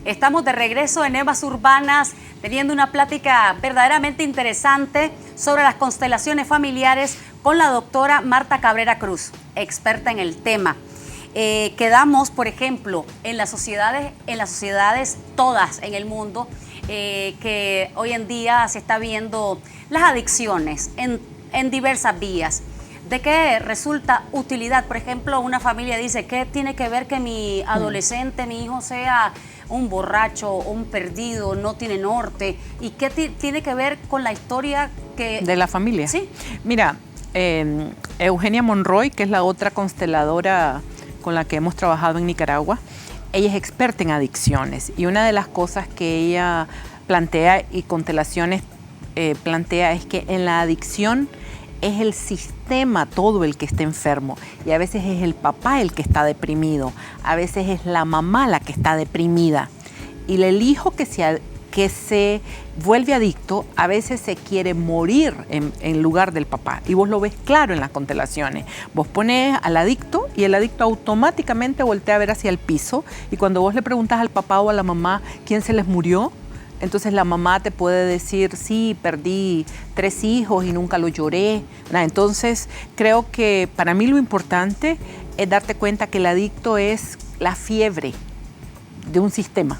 Estamos de regreso en Evas Urbanas, teniendo una plática verdaderamente interesante sobre las constelaciones familiares con la doctora Marta Cabrera Cruz, experta en el tema. Quedamos, por ejemplo, en las sociedades todas en el mundo, que hoy en día se está viendo las adicciones en diversas vías. ¿De qué resulta utilidad? Por ejemplo, una familia dice, ¿qué tiene que ver que mi adolescente, mi hijo sea un borracho, un perdido, no tiene norte? ¿Y qué tiene que ver con la historia de la familia? Sí. Mira, Eugenia Monroy, que es la otra consteladora con la que hemos trabajado en Nicaragua, ella es experta en adicciones, y una de las cosas que ella plantea y constelaciones plantea es que en la adicción es el sistema todo el que está enfermo, y a veces es el papá el que está deprimido, a veces es la mamá la que está deprimida, y el hijo que se vuelve adicto a veces se quiere morir en lugar del papá, y vos lo ves claro en las constelaciones. Vos pones al adicto y el adicto automáticamente voltea a ver hacia el piso, y cuando vos le preguntas al papá o a la mamá quién se les murió, entonces la mamá te puede decir, sí, perdí 3 hijos y nunca lo lloré. Entonces creo que para mí lo importante es darte cuenta que el adicto es la fiebre de un sistema,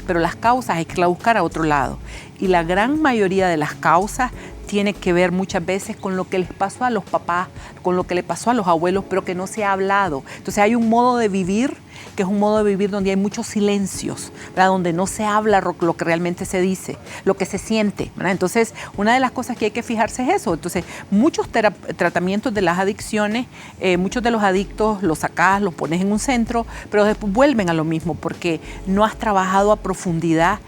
pero las causas hay que irlas a buscar a otro lado. Y la gran mayoría de las causas tiene que ver muchas veces con lo que les pasó a los papás, con lo que le pasó a los abuelos, pero que no se ha hablado. Entonces hay un modo de vivir que es un modo de vivir donde hay muchos silencios, ¿verdad? Donde no se habla lo que realmente se dice, lo que se siente, ¿verdad? Entonces, una de las cosas que hay que fijarse es eso. Entonces, muchos tratamientos de las adicciones, muchos de los adictos los sacás, los pones en un centro, pero después vuelven a lo mismo porque no has trabajado a profundidad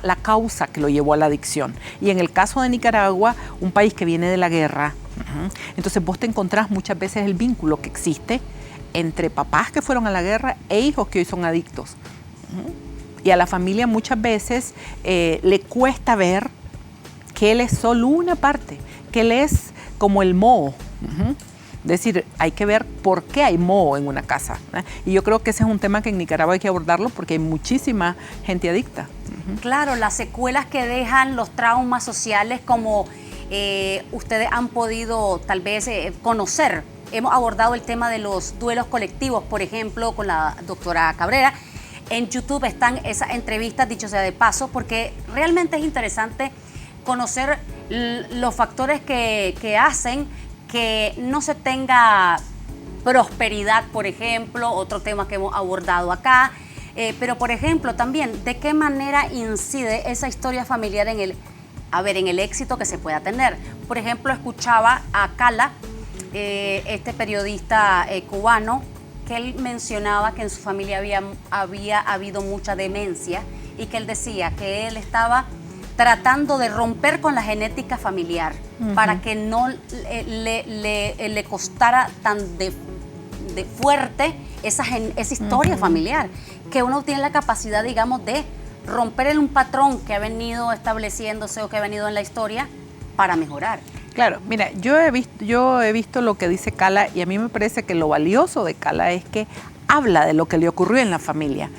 la causa que lo llevó a la adicción. Y en el caso de Nicaragua, un país que viene de la guerra, entonces vos te encontrás muchas veces el vínculo que existe entre papás que fueron a la guerra e hijos que hoy son adictos. Y a la familia muchas veces le cuesta ver que él es solo una parte, que él es como el moho. Es decir, hay que ver por qué hay moho en una casa. Y yo creo que ese es un tema que en Nicaragua hay que abordarlo porque hay muchísima gente adicta. Claro, las secuelas que dejan los traumas sociales, como ustedes han podido tal vez conocer. Hemos abordado el tema de los duelos colectivos, por ejemplo, con la doctora Cabrera. En YouTube están esas entrevistas, dicho sea de paso, porque realmente es interesante conocer los factores que hacen que no se tenga prosperidad, por ejemplo, otro tema que hemos abordado acá. Pero, por ejemplo, también, ¿de qué manera incide esa historia familiar en el éxito que se pueda tener? Por ejemplo, escuchaba a Cala, este periodista cubano, que él mencionaba que en su familia había habido mucha demencia, y que él decía que él estaba tratando de romper con la genética familiar para que no le costara tan de fuerte esa historia familiar, que uno tiene la capacidad, digamos, de romper un patrón que ha venido estableciéndose o que ha venido en la historia para mejorar. Claro, mira, yo he visto lo que dice Cala, y a mí me parece que lo valioso de Cala es que habla de lo que le ocurrió en la familia.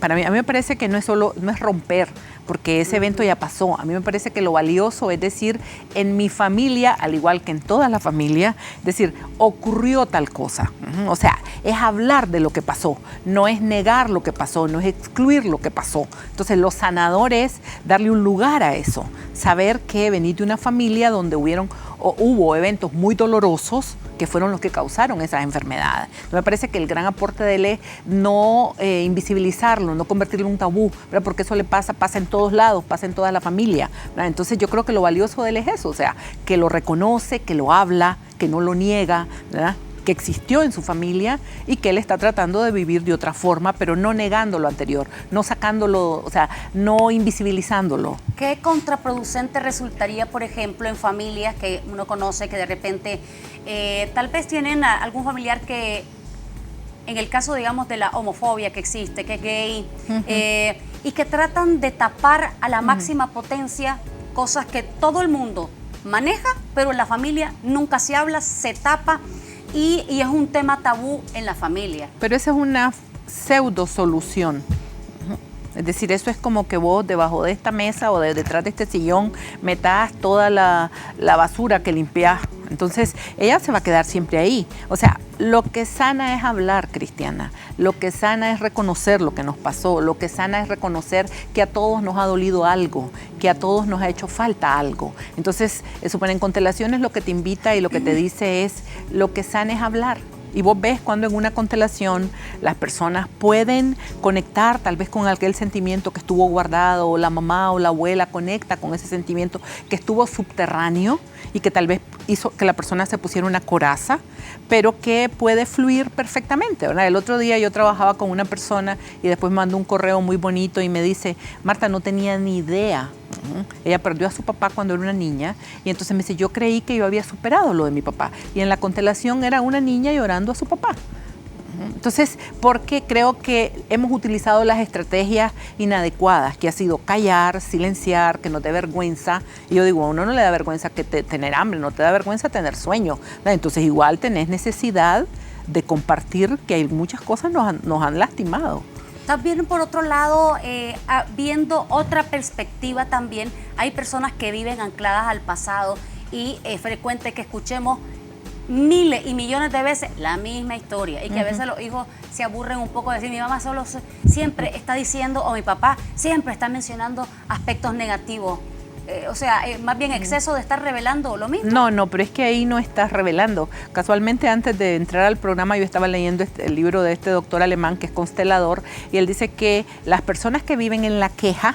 A mí me parece que no es romper, porque ese evento ya pasó. A mí me parece que lo valioso es decir, en mi familia, al igual que en toda la familia, decir, ocurrió tal cosa. O sea, es hablar de lo que pasó, no es negar lo que pasó, no es excluir lo que pasó. Entonces, lo sanador es darle un lugar a eso, saber que venís de una familia donde hubo eventos muy dolorosos que fueron los que causaron esas enfermedades. Me parece que el gran aporte de él es no invisibilizarlo, no convertirlo en un tabú, ¿verdad? Porque eso pasa en todos lados, pasa en toda la familia, ¿verdad? Entonces yo creo que lo valioso de él es eso, o sea, que lo reconoce, que lo habla, que no lo niega, ¿verdad? Que existió en su familia y que él está tratando de vivir de otra forma, pero no negando lo anterior, no sacándolo, o sea, no invisibilizándolo. ¿Qué contraproducente resultaría, por ejemplo, en familias que uno conoce que de repente tal vez tienen algún familiar que en el caso, digamos, de la homofobia que existe, que es gay, y que tratan de tapar a la máxima potencia cosas que todo el mundo maneja, pero en la familia nunca se habla, se tapa, y es un tema tabú en la familia. Pero esa es una pseudo solución. Es decir, eso es como que vos debajo de esta mesa o detrás de este sillón metas toda la basura que limpiás. Entonces, ella se va a quedar siempre ahí. O sea, lo que sana es hablar, Cristiana. Lo que sana es reconocer lo que nos pasó. Lo que sana es reconocer que a todos nos ha dolido algo, que a todos nos ha hecho falta algo. Entonces, en constelaciones lo que te invita y lo que te dice es, lo que sana es hablar. Y vos ves cuando en una constelación las personas pueden conectar tal vez con aquel sentimiento que estuvo guardado, o la mamá o la abuela conecta con ese sentimiento que estuvo subterráneo y que tal vez hizo que la persona se pusiera una coraza, pero que puede fluir perfectamente, ¿verdad? El otro día yo trabajaba con una persona y después me mandó un correo muy bonito y me dice, Marta, no tenía ni idea. Ella perdió a su papá cuando era una niña y entonces me dice, yo creí que yo había superado lo de mi papá. Y en la constelación era una niña llorando a su papá. Entonces, porque creo que hemos utilizado las estrategias inadecuadas, que ha sido callar, silenciar, que no te vergüenza. Y yo digo, a uno no le da vergüenza tener hambre, no te da vergüenza tener sueño. Entonces, igual tenés necesidad de compartir que hay muchas cosas nos han lastimado. También, por otro lado, viendo otra perspectiva también, hay personas que viven ancladas al pasado y es frecuente que escuchemos miles y millones de veces la misma historia y que a veces los hijos se aburren un poco de decir, mi mamá solo siempre está diciendo o mi papá siempre está mencionando aspectos negativos. Más bien exceso de estar revelando lo mismo. No, pero es que ahí no estás revelando. Casualmente antes de entrar al programa yo estaba leyendo el libro de este doctor alemán que es constelador y él dice que las personas que viven en la queja,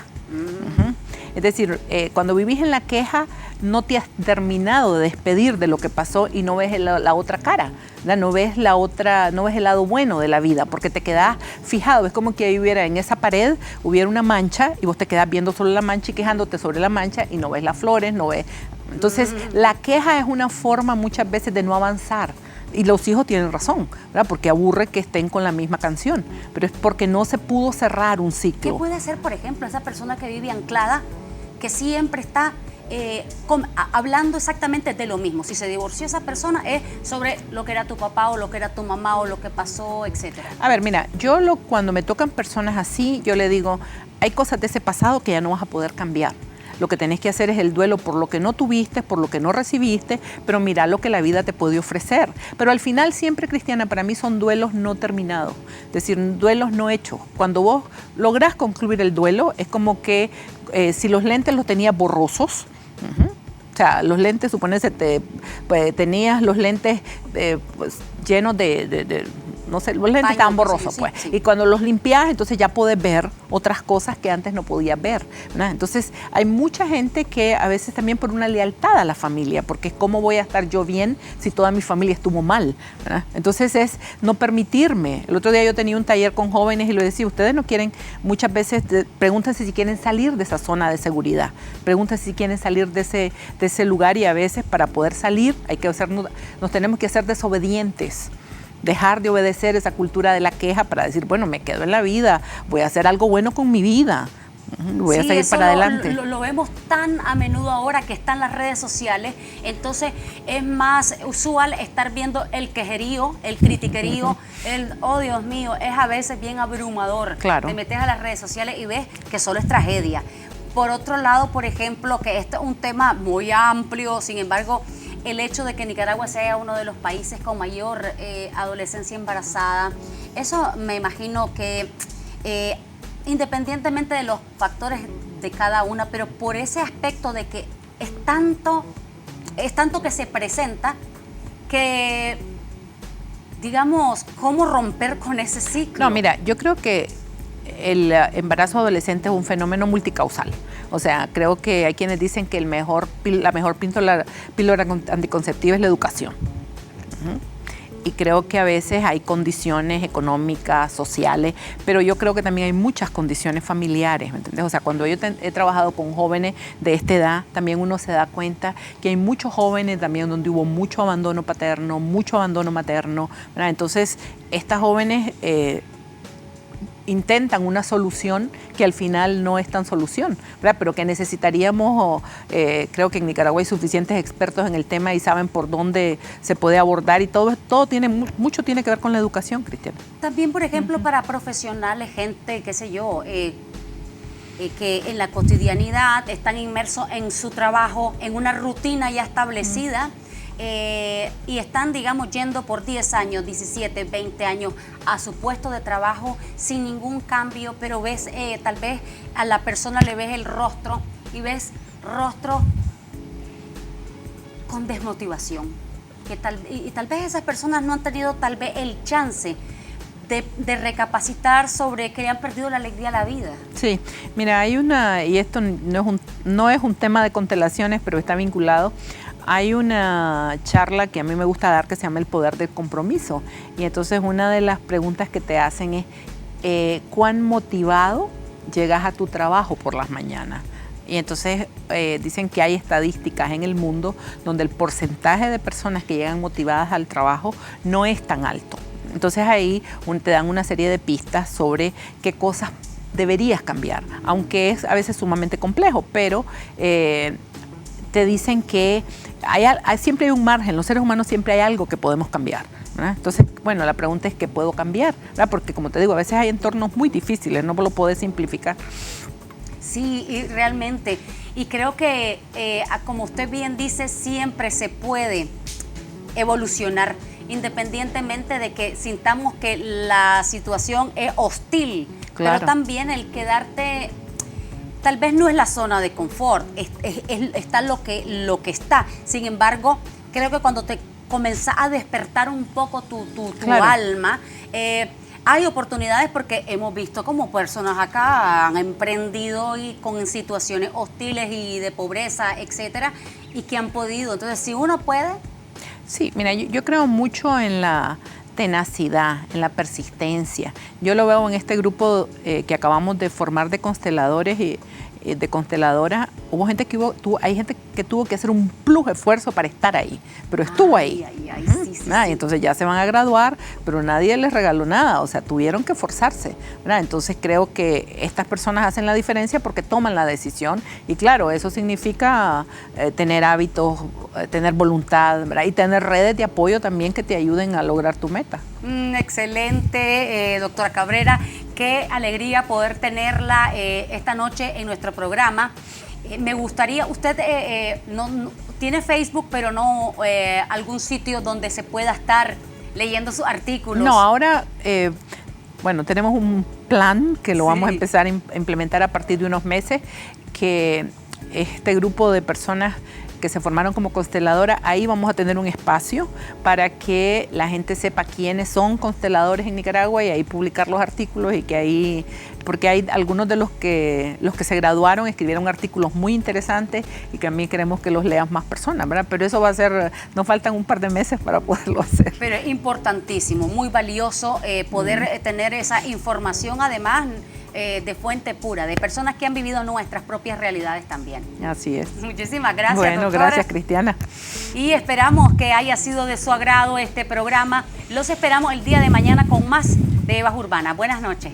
es decir, cuando vivís en la queja no te has terminado de despedir de lo que pasó y no ves la otra cara, ¿verdad? No ves el lado bueno de la vida porque te quedás fijado. Es como que hubiera en esa pared hubiera una mancha y vos te quedás viendo solo la mancha y quejándote sobre la mancha y no ves las flores, no ves. Entonces, la queja es una forma muchas veces de no avanzar. Y los hijos tienen razón, ¿verdad? Porque aburre que estén con la misma canción, pero es porque no se pudo cerrar un ciclo. ¿Qué puede hacer, por ejemplo, esa persona que vive anclada, que siempre está hablando exactamente de lo mismo? Si se divorció esa persona es sobre lo que era tu papá o lo que era tu mamá o lo que pasó, etcétera. A ver, mira, cuando me tocan personas así, yo le digo, hay cosas de ese pasado que ya no vas a poder cambiar. Lo que tenés que hacer es el duelo por lo que no tuviste, por lo que no recibiste, pero mira lo que la vida te puede ofrecer. Pero al final siempre, Cristiana, para mí son duelos no terminados, es decir, duelos no hechos. Cuando vos lográs concluir el duelo, es como que si los lentes los tenías borrosos, o sea, los lentes, suponete, tenías los lentes pues, llenos no sé, los lentes estaban borrosos, pues. Sí. Y cuando los limpias, entonces ya puedes ver otras cosas que antes no podías ver, ¿verdad? Entonces, hay mucha gente que a veces también por una lealtad a la familia, porque ¿cómo voy a estar yo bien si toda mi familia estuvo mal? ¿Verdad? Entonces, es no permitirme. El otro día yo tenía un taller con jóvenes y les decía, ustedes no quieren, muchas veces pregúntense si quieren salir de esa zona de seguridad, pregúntense si quieren salir de ese lugar y a veces para poder salir nos tenemos que hacer desobedientes. Dejar de obedecer esa cultura de la queja para decir, bueno, me quedo en la vida, voy a hacer algo bueno con mi vida, voy a seguir para adelante. Lo vemos tan a menudo ahora que están las redes sociales, entonces es más usual estar viendo el quejerío, el critiquerío, oh Dios mío, es a veces bien abrumador. Claro. Te metes a las redes sociales y ves que solo es tragedia. Por otro lado, por ejemplo, que este es un tema muy amplio, sin embargo, el hecho de que Nicaragua sea uno de los países con mayor adolescencia embarazada, eso me imagino que independientemente de los factores de cada una, pero por ese aspecto de que es tanto que se presenta que, digamos, ¿cómo romper con ese ciclo? No, mira, yo creo que el embarazo adolescente es un fenómeno multicausal. O sea, creo que hay quienes dicen que la mejor píldora anticonceptiva es la educación. y creo que a veces hay condiciones económicas, sociales, pero yo creo que también hay muchas condiciones familiares, ¿me entiendes? O sea, cuando yo he trabajado con jóvenes de esta edad, también uno se da cuenta que hay muchos jóvenes también donde hubo mucho abandono paterno, mucho abandono materno, ¿verdad? Entonces, estas jóvenes intentan una solución que al final no es tan solución, ¿verdad? Pero que necesitaríamos, creo que en Nicaragua hay suficientes expertos en el tema y saben por dónde se puede abordar y todo mucho tiene que ver con la educación, Cristiana. También, por ejemplo, para profesionales, gente, qué sé yo, que en la cotidianidad están inmersos en su trabajo, en una rutina ya establecida, y están, digamos, yendo por 10 años, 17, 20 años a su puesto de trabajo sin ningún cambio, pero ves, tal vez a la persona le ves el rostro y ves rostro con desmotivación. Y tal vez esas personas no han tenido tal vez el chance de recapacitar sobre que han perdido la alegría a la vida. Sí, mira, hay y esto no es un tema de constelaciones, pero está vinculado. Hay una charla que a mí me gusta dar que se llama El Poder del Compromiso. Y entonces una de las preguntas que te hacen es ¿cuán motivado llegas a tu trabajo por las mañanas? Y entonces dicen que hay estadísticas en el mundo donde el porcentaje de personas que llegan motivadas al trabajo no es tan alto. Entonces ahí te dan una serie de pistas sobre qué cosas deberías cambiar, aunque es a veces sumamente complejo, pero te dicen que siempre hay un margen, los seres humanos siempre hay algo que podemos cambiar, ¿verdad? Entonces, bueno, la pregunta es ¿qué puedo cambiar? ¿Verdad? Porque como te digo, a veces hay entornos muy difíciles, no lo puedes simplificar. Sí, y realmente, y creo que como usted bien dice, siempre se puede evolucionar, independientemente de que sintamos que la situación es hostil, claro. Pero también el quedarte, tal vez no es la zona de confort, está lo que está. Sin embargo, creo que cuando te comenzás a despertar un poco tu claro. alma, hay oportunidades porque hemos visto como personas acá han emprendido y con situaciones hostiles y de pobreza, etcétera, y que han podido. Entonces, si uno puede. Sí, mira, yo creo mucho en la tenacidad, en la persistencia. Yo lo veo en este grupo que acabamos de formar de consteladores y de consteladoras. Hay gente que tuvo que hacer un plus esfuerzo para estar ahí, pero estuvo ahí. Sí. Entonces ya se van a graduar, pero nadie les regaló nada, o sea, tuvieron que forzarse, ¿verdad? Entonces creo que estas personas hacen la diferencia porque toman la decisión y claro, eso significa tener hábitos, tener voluntad, ¿verdad? Y tener redes de apoyo también que te ayuden a lograr tu meta. Excelente, doctora Cabrera. Qué alegría poder tenerla esta noche en nuestro programa. Me gustaría, usted no tiene Facebook, pero no algún sitio donde se pueda estar leyendo sus artículos. No, ahora, bueno, tenemos un plan que lo vamos a empezar a implementar a partir de unos meses, que este grupo de personas que se formaron como consteladora, ahí vamos a tener un espacio para que la gente sepa quiénes son consteladores en Nicaragua y ahí publicar los artículos y que ahí, porque hay algunos de los que se graduaron escribieron artículos muy interesantes y que a mí queremos que los lean más personas, ¿verdad? Pero eso va a ser, nos faltan un par de meses para poderlo hacer. Pero es importantísimo, muy valioso poder tener esa información, además de fuente pura, de personas que han vivido nuestras propias realidades también. Así es. Muchísimas gracias, bueno, doctora. Gracias, Cristiana. Y esperamos que haya sido de su agrado este programa. Los esperamos el día de mañana con más de Evas Urbanas. Buenas noches.